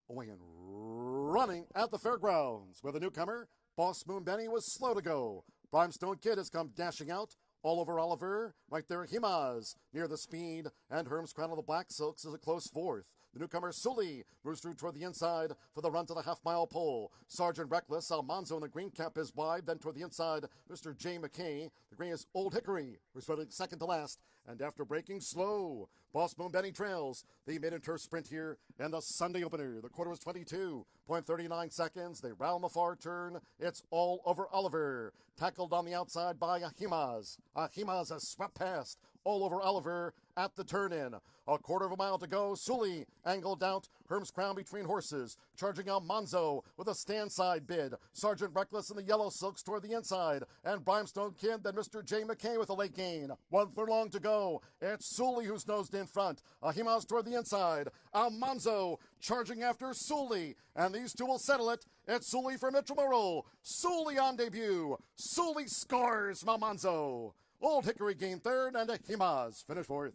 away and running at the fairgrounds. With a newcomer, Boss Moon Benny was slow to go. Brimstone Kid has come dashing out. All over Oliver, right there, Himaz, near the speed, and Herm's Crown of the Black Silks is a close fourth. The newcomer, Sully, moves through toward the inside for the run to the half-mile pole. Sergeant Reckless, Almanzo in the green cap is wide, then toward the inside, Mr. J. McKay. The green is Old Hickory, who's running second to last, and after breaking slow, Boss Moon Benny trails. The mid-and-turf sprint here, and the Sunday opener. The quarter was 22.39 seconds. They round the far turn. It's all over Oliver. Tackled on the outside by Ahimaz. Ahimaz has swept past all over Oliver at the turn-in. A quarter of a mile to go. Sully angled out. Herm's Crown between horses. Charging Almanzo with a stand-side bid. Sergeant Reckless in the yellow silks toward the inside. And Brimstone Kid, then Mr. J. McKay with a late gain. 1 furlong to go. It's Sully who's nosed in front. Ahimaz toward the inside. Almanzo charging after Sully. And these two will settle it. It's Sully for Mitchell Merrill. Sully on debut. Sully scores from Almanzo. Old Hickory gained third, and Ahimaz finished fourth.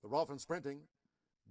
The rough and sprinting.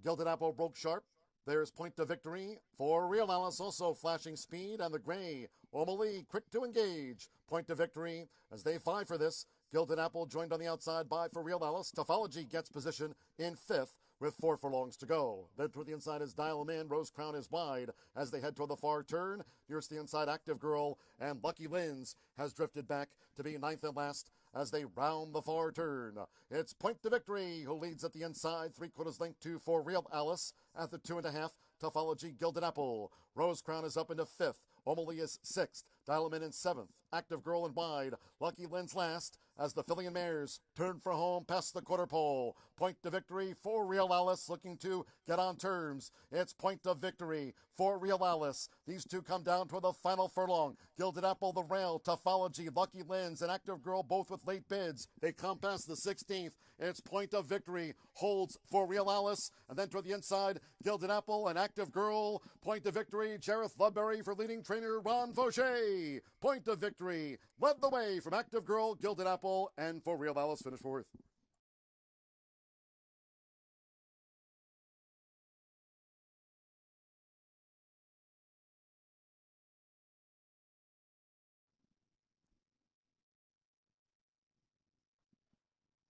Gilded Apple broke sharp. There's point to victory for Real Alice, also flashing speed, and the gray O'Malley quick to engage. Point to victory as they vie for this. Gilded Apple joined on the outside by For Real Alice. Tophology gets position in fifth with 4 furlongs to go. Then toward the inside is Dial 'em In. Rose Crown is wide as they head toward the far turn. Nearest the inside, Active Girl, and Lucky Lynn's has drifted back to be ninth and last as they round the far turn. It's Point to Victory who leads at the inside. 3/4 length to For Real Alice at the 2.5. Tophology, Gilded Apple. Rose Crown is up into fifth. O'Malley is sixth. Dial 'em In seventh. Active Girl in wide. Lucky Lynn's last as the filly and mares turn for home past the quarter pole. Point to Victory for Real Alice looking to get on terms. It's Point to Victory for Real Alice. These two come down toward the final furlong. Gilded Apple, the rail, Tophology, Lucky Lynn's, and Active Girl both with late bids. They come past the 16th. It's Point of Victory holds For Real Alice, and then toward the inside, Gilded Apple and Active Girl. Point of Victory, Jareth Ludbury for leading trainer Ron Fauché. Point of Victory led the way from Active Girl, Gilded Apple, and For Real Alice finished fourth.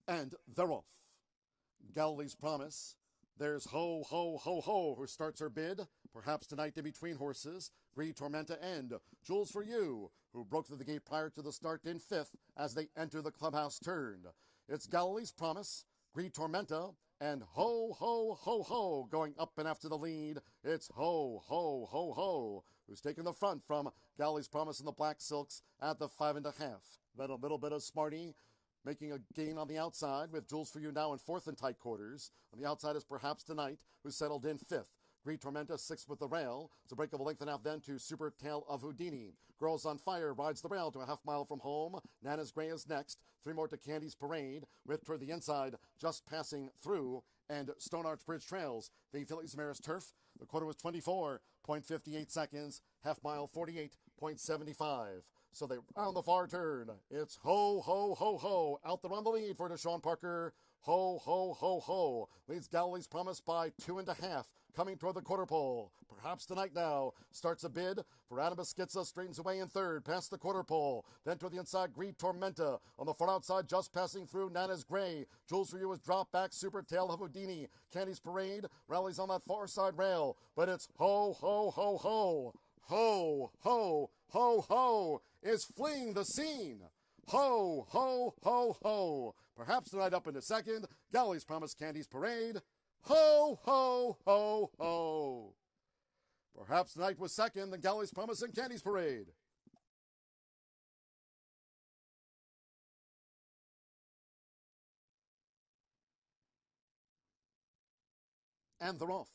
And they're off. Galilee's Promise. There's Ho, Ho, Ho, Ho, who starts her bid. Perhaps tonight in between horses. Gree Tormenta and Jules for You, who broke through the gate prior to the start in fifth as they enter the clubhouse turn. It's Galilee's Promise, Gree Tormenta, and Ho, Ho, Ho, Ho going up and after the lead. It's Ho, Ho, Ho, Ho, who's taken the front from Galilee's Promise in the black silks at the 5.5. Then a little bit of Smarty making a gain on the outside with Jules for You now in fourth and tight quarters. On the outside is Perhaps Tonight, who settled in fifth. Gree Tormenta sixth with the rail. It's a break of a length and a half then to Super Tale of Houdini. Girls on Fire rides the rail to a half mile from home. Nana's Gray is next. 3 more to Candy's Parade, with toward the inside, Just Passing Through, and Stone Arch Bridge trails the Phillies Mares Turf. The quarter was 24.58 seconds, half mile 48.75. So they round the far turn. It's Ho, Ho, Ho, Ho. Out there on the lead for Deshaun Parker. Ho, Ho, Ho, Ho. Leads Galilee's Promise by 2.5. Coming toward the quarter pole. Perhaps Tonight now starts a bid for Adam Skitza, straightens away in third, past the quarter pole. Then toward the inside, Gree Tormenta. On the far outside, Just Passing Through, Nana's Gray. Jules for You is dropped back, Super Tale of Houdini. Candy's Parade rallies on that far side rail. But it's Ho, Ho, Ho, Ho. Ho, Ho, Ho, Ho is fleeing the scene. Ho, Ho, Ho, Ho. Perhaps Tonight up into second. Galilee's Promise, Candy's Parade. Ho, Ho, Ho, Ho. Perhaps Tonight was second, then Galilee's Promise and Candy's Parade. And they're off.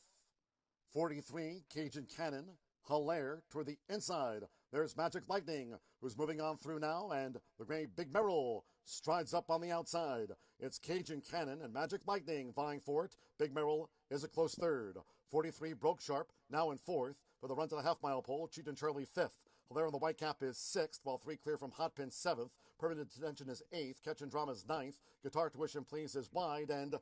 43, Cajun Cannon. Hilaire toward the inside. There's Magic Lightning, who's moving on through now, and the gray Big Merrill strides up on the outside. It's Cajun Cannon and Magic Lightning vying for it. Big Merrill is a close third. 43 Broke Sharp, now in fourth. For the run to the half-mile pole, Cheat and Charlie fifth. Hilaire in the white cap is 6th, while 3 clear from Hot Pin 7th. Permanent Detention is 8th. Catch and Drama is 9th. Guitar Tuition Please is wide, and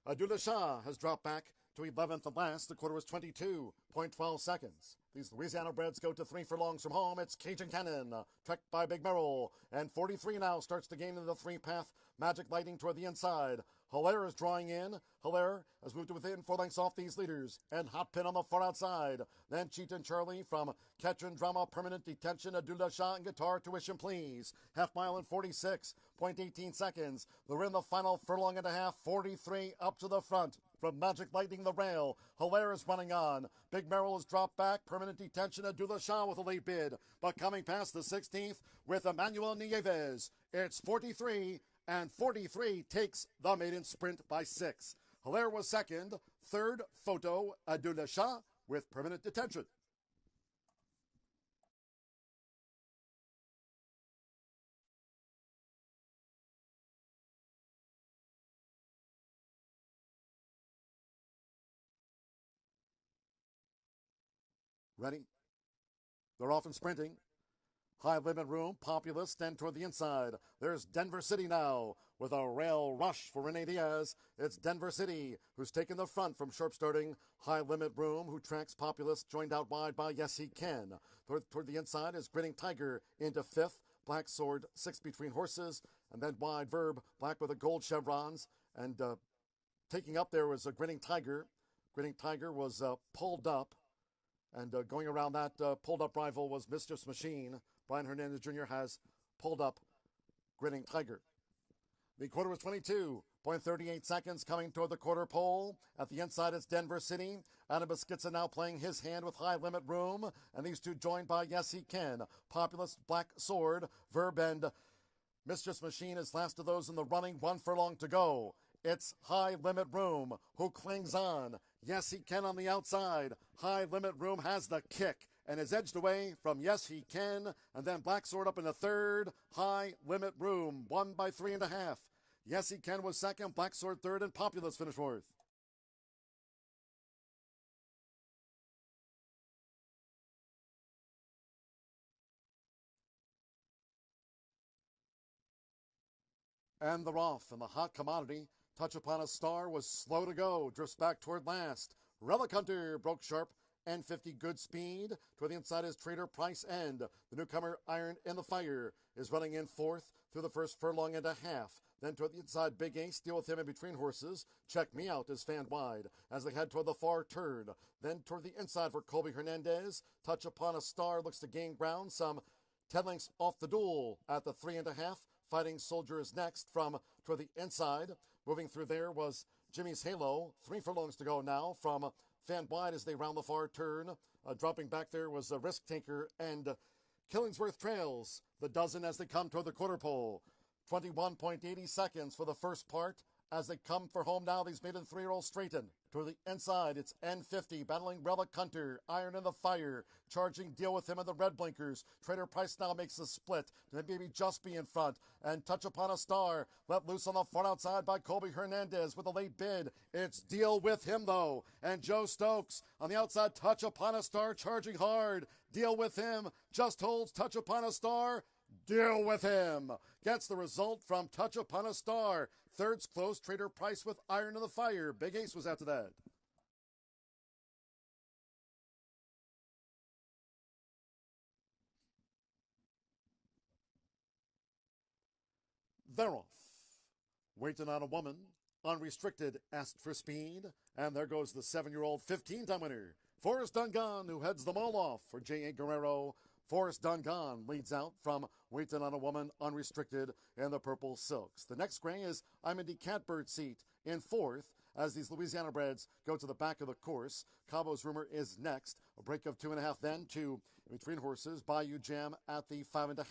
Adula Shah has dropped back to 11th and last. The quarter was 22.12 seconds. These Louisiana breds go to 3 furlongs from home. It's Cajun Cannon, trekked by Big Merrill. And 43 now starts to gain into the 3-path. Magic Lighting toward the inside. Hilaire is drawing in. Hilaire has moved to within 4 lengths off these leaders. And Hot Pin on the far outside. Then Cheat and Charlie from Catch and Drama, Permanent Detention, Adula Shah, and Guitar Tuition Please. Half mile in 46.18 seconds. They're in the final furlong and a half. 43 up to the front. From Magic Lightning the rail, Hilaire is running on. Big Merrill has dropped back. Permanent Detention, Adula Shah with a late bid. But coming past the 16th with Emmanuel Nieves, it's 43, and 43 takes the maiden sprint by 6. Hilaire was second. Third, Photo, Adula Shah with Permanent Detention. Ready? They're off and sprinting. High Limit Room, Populous, then toward the inside. There's Denver City now with a rail rush for Rene Diaz. It's Denver City who's taken the front from sharp starting High Limit Room, who tracks Populous, joined out wide by Yes He Can. Toward the inside is Grinning Tiger into 5th. Black Sword, 6th between horses. And then wide Verb, black with the gold chevrons. And taking up there was a Grinning Tiger. Grinning Tiger was pulled up. And going around that pulled-up rival was Mischief's Machine. Brian Hernandez Jr. has pulled up Grinning Tiger. The quarter was 22.38 seconds coming toward the quarter pole. At the inside, it's Denver City. Adam Beskitzen now playing his hand with High Limit Room. And these two joined by Yes He Can. Populous, Black Sword, Verb, and Mischief's Machine is last of those in the running. 1 furlong to go. It's High Limit Room who clings on. Yes He Can on the outside. High Limit Room has the kick and is edged away from Yes He Can. And then Black Sword up in the third. High Limit Room won by 3.5. Yes He Can was second. Black Sword third, and Populous finished fourth. And they're off, and the hot commodity, Touch Upon a Star, was slow to go, drifts back toward last. Relic Hunter broke sharp, N50 good speed. Toward the inside is Trader Price End. The newcomer Iron in the Fire is running in 4th through the first furlong and a half. Then toward the inside, Big Ace, deal with him in between horses. Check Me Out is fanned wide as they head toward the far turn. Then toward the inside for Colby Hernandez. Touch Upon a Star looks to gain ground, some 10 lengths off the duel at the 3.5. Fighting Soldier is next from toward the inside. Moving through there was Jimmy's Halo. 3 furlongs to go now from Fan Wide as they round the far turn. Dropping back there was Risk Taker and Killingsworth Trails. The dozen as they come toward the quarter pole. 21.80 seconds for the first part. As they come for home now, these maiden 3-year-olds straighten. To the inside, it's N50 battling Relic Hunter, Iron in the Fire, charging Deal with Him in the red blinkers. Trader Price now makes the split, and maybe Just Be in front. And Touch Upon a Star, let loose on the far outside by Colby Hernandez with a late bid. It's Deal with Him, though. And Joe Stokes on the outside, Touch Upon a Star, charging hard. Deal with Him, just holds Touch Upon a Star. Deal with Him. Gets the result from Touch Upon a Star. Third's close, Trader Price with Iron in the Fire. Big Ace was after that. They're off. Waiting on a Woman. Unrestricted asked for speed. And there goes the 7-year-old 15-time winner, Forrest Dungan, who heads them all off for J.A. Guerrero. Forrest Dungan leads out from Waiting on a Woman, Unrestricted, in the purple silks. The next gray is I'm in the Catbird seat in 4th as these Louisiana breds go to the back of the course. Cabo's Rumor is next. A break of 2.5 then to between horses. Bayou Jam at the 5.5.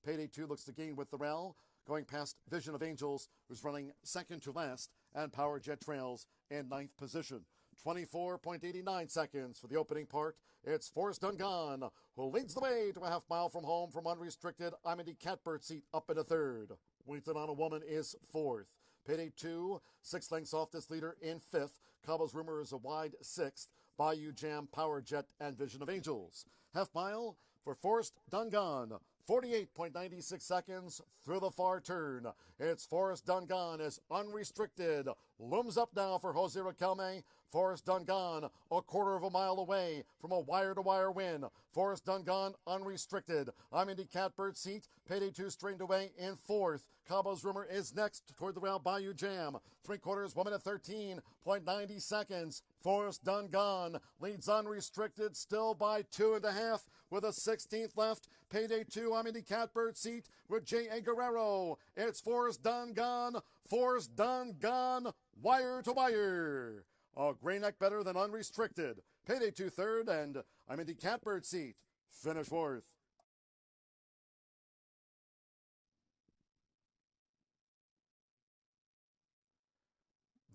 Payday 2 looks to gain with the rail, going past Vision of Angels, who's running second to last, and Power Jet Trails in 9th position. 24.89 seconds for the opening part. It's Forrest Dungan who leads the way to a half mile from home from Unrestricted. I'm in the Catbird seat up in a 3rd. Waiting on a Woman is 4th. Payday 2, 6 lengths off this leader in 5th. Cabo's Rumor is a wide 6th. Bayou Jam, Power Jet, and Vision of Angels. Half mile, for Forrest Dungan. 48.96 seconds through the far turn. It's Forrest Dungan is unrestricted. Looms up now for Jose Riquelme. Forrest Dungan a quarter of a mile away from a wire-to-wire win. Forrest Dungan unrestricted. I'm Indy Catbird seat. Payday 2 strained away in fourth. Cabo's Rumor is next toward the Round Bayou Jam. 3/4, 1 minute 13.90 seconds. Forrest Dungan leads unrestricted still by 2.5 with a 16th left. Payday 2, I'm Indy Catbird seat with J.A. Guerrero. It's Forrest Dungan. Forrest Dungan, wire to wire. A gray neck better than unrestricted. Payday 2 third, and I'm Indy Catbird seat. Finish fourth.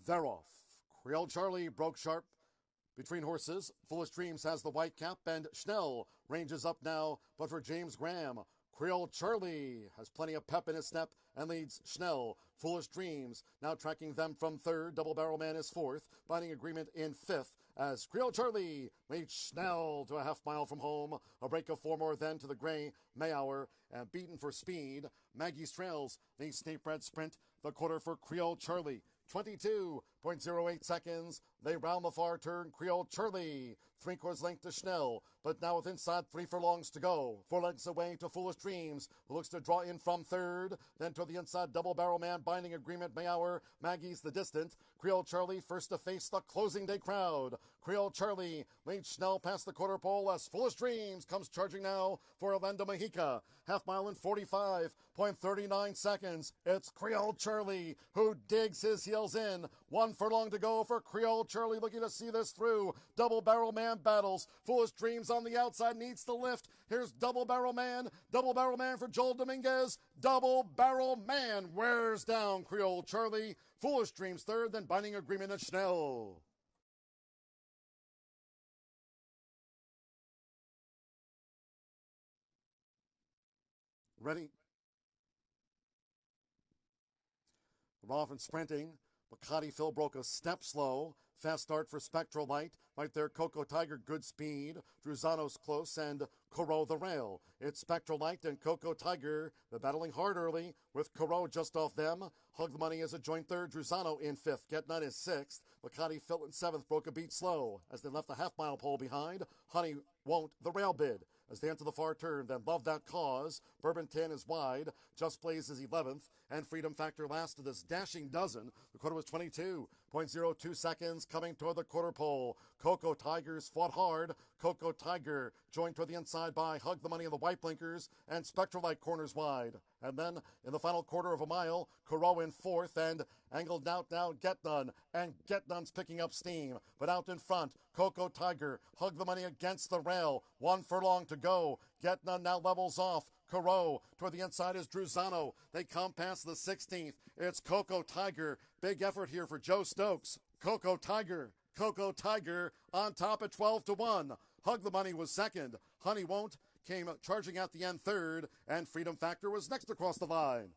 They're off. Creole Charlie broke sharp between horses. Foolish Dreams has the white cap, and Schnell ranges up now, but for James Graham, Creole Charlie has plenty of pep in his step and leads Schnell. Foolish Dreams now tracking them from third. Double Barrel Man is fourth. Binding Agreement in fifth as Creole Charlie leads Schnell to a half mile from home. A break of 4 more then to the gray Mayhour and beaten for speed. Maggie's Trails the State Bred Sprint. The quarter for Creole Charlie. 22.08 seconds. They round the far turn. Creole Charlie 3/4 length to Schnell, but now with inside 3 furlongs to go. 4 lengths away to Foolish Dreams, who looks to draw in from third. Then to the inside, Double Barrel Man, Binding Agreement, Mayhour, Maggie's the distant. Creole Charlie first to face the closing day crowd. Creole Charlie leads Schnell past the quarter pole as Foolish Dreams comes charging now for Orlando Mexica. Half mile in 45.39 seconds. It's Creole Charlie who digs his heels in. 1 furlong to go for Creole Charlie looking to see this through. Double Barrel Man battles. Foolish Dreams on the outside needs to lift. Here's Double Barrel Man. Double Barrel Man for Joel Dominguez. Double Barrel Man wears down Creole Charlie. Foolish Dreams third, then Binding Agreement at Schnell. Ready? Off and sprinting. Bacardi Phil broke a step slow. Fast start for Spectral Light. Right there, Coco Tiger, good speed. Druzano's close, and Corot the rail. It's Spectral Light and Coco Tiger. They're battling hard early, with Corot just off them. Hug the Money is a joint third. Druzano in fifth. Get None is sixth. Bacardi Phil in seventh. Broke a beat slow as they left the half-mile pole behind. Honey Won't, the rail bid. As they enter the far turn, then Love That Cause. Bourbon 10 is wide. Just Blaze is 11th. And Freedom Factor last to this dashing dozen. The quarter was 22.02 seconds coming toward the quarter pole. Coco Tigers fought hard. Coco Tiger joined toward the inside by Hug the Money in the white blinkers. And Spectral Light corners wide. And then in the final quarter of a mile, Corot in fourth and angled out now Get None. And Get None's picking up steam. But out in front, Coco Tiger. Hug the Money against the rail. 1 furlong to go. Get None now levels off. Corot toward the inside is Druzano. They come past the 16th. It's Coco Tiger. Big effort here for Joe Stokes. Coco Tiger. Coco Tiger on top at 12-1. Hug the Money was second. Honey Won't came charging at the end third. And Freedom Factor was next across the line.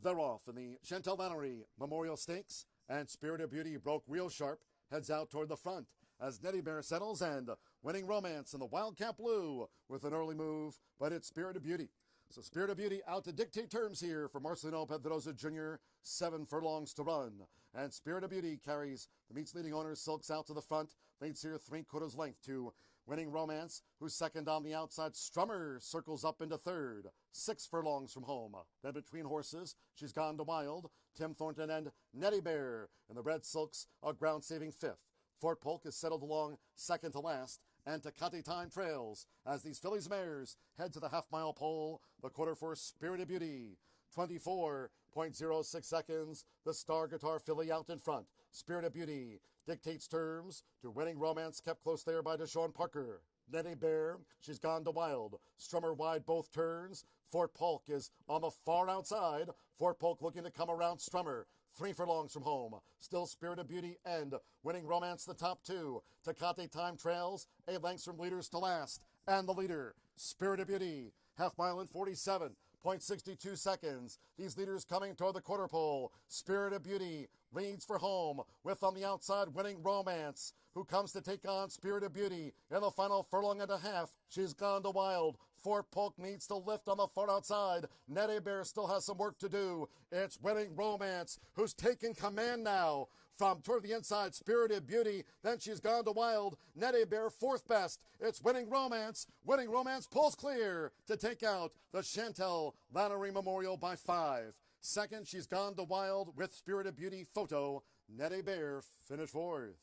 They're off in the Chantal Lannery Memorial Stakes, and Spirit of Beauty broke real sharp, heads out toward the front as Nettie Bear settles, and Winning Romance in the Wildcat Blue with an early move, but it's Spirit of Beauty. So Spirit of Beauty out to dictate terms here for Marcelino Pedrosa Jr., 7 furlongs to run. And Spirit of Beauty carries the meet's leading owner, Silks, out to the front, leads here 3/4 length to Winning Romance, who's second on the outside. Strummer circles up into third, 6 furlongs from home. Then between horses, she's gone to Wild, Tim Thornton and Nettie Bear. And the Red Silks are ground-saving fifth. Fort Polk is settled along second to last, and Tecate Time trails as these fillies mares head to the half-mile pole. The quarter for Spirit of Beauty. 24.06 seconds. The Star Guitar filly out in front. Spirit of Beauty dictates terms to Winning Romance, kept close there by Deshaun Parker. Nettie Bear, she's gone to Wild. Strummer wide both turns. Fort Polk is on the far outside. Fort Polk looking to come around Strummer. 3 furlongs from home. Still Spirit of Beauty and Winning Romance the top 2. Tecate Time trails 8 lengths from leaders to last. And the leader, Spirit of Beauty, Half mile in 47.62 seconds. These leaders coming toward the quarter pole. Spirit of Beauty leads for home with on the outside Winning Romance, who comes to take on Spirit of Beauty in the final furlong and a half. She's gone to wild. Fort Polk needs to lift on the far outside. Nettie Bear still has some work to do. It's Winning Romance who's taking command now. From toward the inside, Spirited Beauty. Then she's gone to wild. Nettie Bear, fourth best. It's Winning Romance. Winning Romance pulls clear to take out the Chantel Lannery Memorial by 5. Second, she's gone to wild with Spirited Beauty Photo. Nettie Bear finished fourth.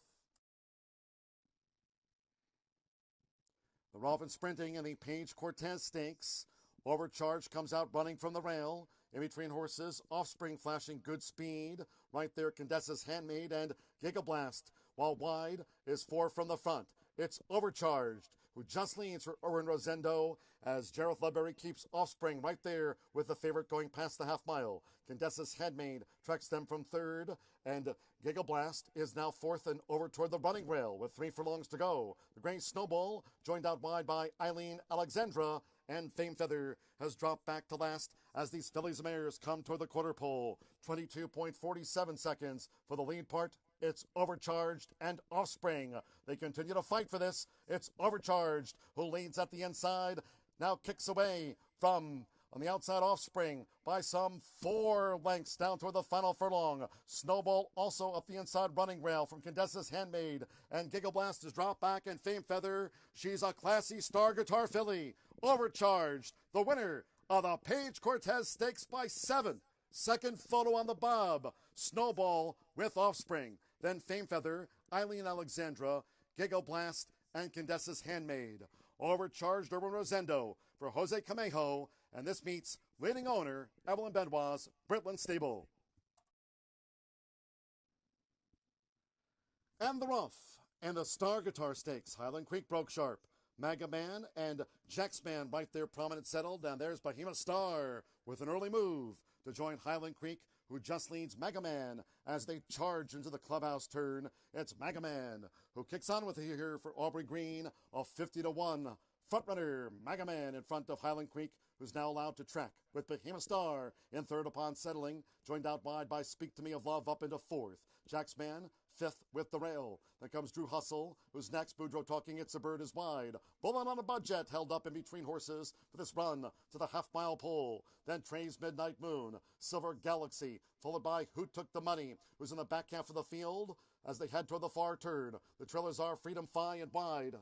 The Rolfing sprinting in the Paige Cortez Stakes. Overcharge comes out running from the rail. In between horses, Offspring flashing good speed. Right there, Condessa's Handmaid and Gigablast. While wide is 4 from the front. It's Overcharged, who just leads for Erwin Rosendo as Jareth Ludbury keeps Offspring right there with the favorite going past the half mile. Condessa's Handmaid tracks them from third, and Gigablast is now fourth and over toward the running rail with 3 furlongs to go. The Gray Snowball joined out wide by Eileen Alexandra, and Fame Feather has dropped back to last as these fillies mares come toward the quarter pole. 22.47 seconds for the lead part. It's Overcharged and Offspring. They continue to fight for this. It's Overcharged who leads at the inside. Now kicks away from on the outside Offspring by some 4 lengths down toward the final furlong. Snowball also up the inside running rail from Condessa's Handmaid. And Gigablast has dropped back, and Fame Feather, she's a classy Star Guitar filly. Overcharged, the winner of the Paige Cortez Stakes by 7. Second photo on the bob. Snowball with Offspring. Then Fame Feather, Eileen Alexandra, Gigablast, and Condessa's Handmaid. Overcharged Erwin Rosendo for Jose Camejo, and this meets leading owner Evelyn Benoit's Britland Stable. And the rough and the Star Guitar Stakes. Highland Creek broke sharp. Maga Man and Jacksman right there prominent settled, and there's Behemoth Star with an early move to join Highland Creek, who just leads Maga Man as they charge into the clubhouse turn. It's Maga Man who kicks on with it here for Aubrey Green, a 50-1 frontrunner. Maga Man in front of Highland Creek, who's now allowed to track with Behemoth Star in third upon settling, joined out wide by Speak to Me of Love up into fourth. Jacksman fifth with the rail. Then comes Drew Hustle, who's next. Boudreaux Talking It's a Bird is wide. Bullet on a Budget held up in between horses for this run to the half-mile pole. Then Trey's Midnight Moon, Silver Galaxy, followed by Who Took the Money, who's in the back half of the field as they head toward the far turn. The trailers are Freedom Fi and wide.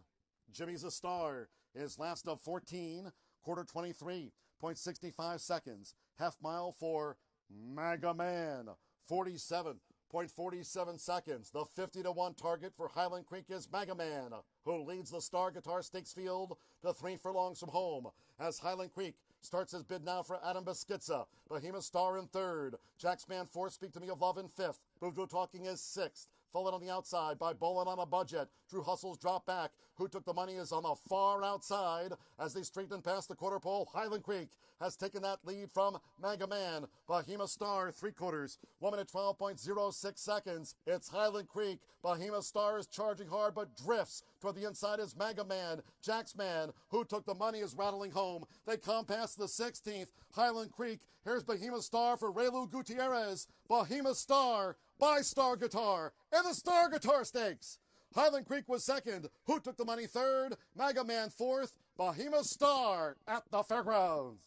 Jimmy's a Star is last of 14, quarter 23.65 seconds. Half mile for Maga Man, 47.47 seconds. The 50-1 target for Highland Creek is Maga Man, who leads the Star Guitar Stakes field to 3 furlongs from home. As Highland Creek starts his bid now for Adam Beschizza. Behemoth Star in third. Jacksman fourth. Speak to Me of Love in fifth. Boudreaux Talking is sixth. Followed on the outside by Bowling on a Budget. Drew Hustle's drop back. Who Took the Money is on the far outside as they straighten past the quarter pole. Highland Creek has taken that lead from Maga Man. Behemoth Star, 3/4, 1 minute 12.06 seconds. It's Highland Creek. Behemoth Star is charging hard but drifts. Toward the inside is Maga Man. Jacksman, Who Took the Money, is rattling home. They come past the 16th. Highland Creek. Here's Behemoth Star for Raylu Gutierrez. Behemoth Star by Star Guitar in the Star Guitar Stakes. Highland Creek was second. Who Took the Money third. Maga Man fourth. Behemoth Star at the fairgrounds.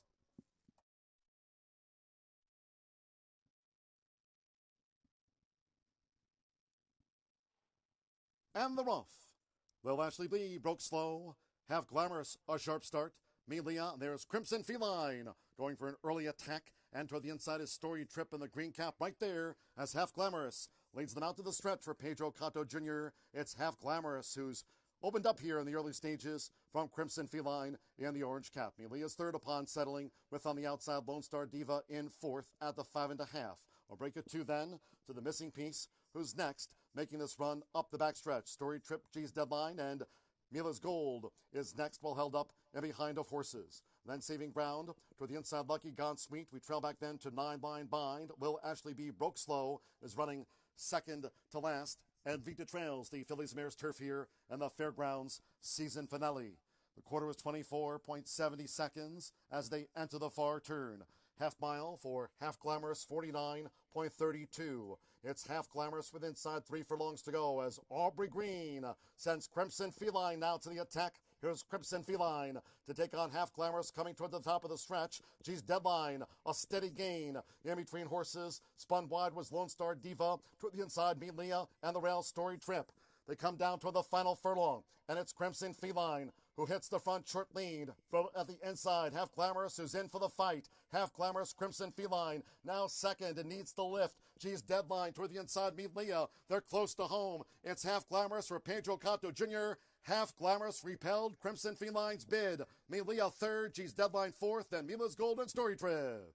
And the rough. Lil Ashley B broke slow. Half Glamorous, a sharp start. Melia, there's Crimson Feline going for an early attack. And toward the inside is Story Trip in the green cap right there as Half Glamorous leads them out to the stretch for Pedro Cato Jr. It's Half Glamorous who's opened up here in the early stages from Crimson Feline in the orange cap. Melia's third upon settling with on the outside Lone Star Diva in fourth at the 5.5. I'll break it 2 then to the missing piece, who's next, making this run up the backstretch. Story Trip, G's Deadline, and Mila's Gold is next, well held up and behind of horses. Then Saving Ground to the inside, Lucky Gone Sweet. We trail back then to 9 Line Bind. Lil Ashley B broke slow, is running second to last. And Vita Trails, the Phillies Mares Turf here, and the Fairgrounds season finale. The quarter is 24.70 seconds as they enter the far turn. Half mile for Half Glamorous, 49.32. It's Half Glamorous with inside 3 furlongs to go as Aubrey Green sends Crimson Feline now to the attack. Here's Crimson Feline to take on Half Glamorous coming toward the top of the stretch. She's Deadline, a steady gain. In between horses, spun wide was Lone Star Diva. Toward the inside, Melia and the Rail Story Trip. They come down toward the final furlong, and it's Crimson Feline who hits the front short lead from at the inside. Half Glamorous who's in for the fight. Half Glamorous, Crimson Feline now second and needs the lift. She's Deadline toward the inside. Melia, they're close to home. It's Half Glamorous for Pedro Canto Jr. Half Glamorous repelled Crimson Feline's bid. Melia third, she's Deadline fourth, and Mila's Golden Story Trip.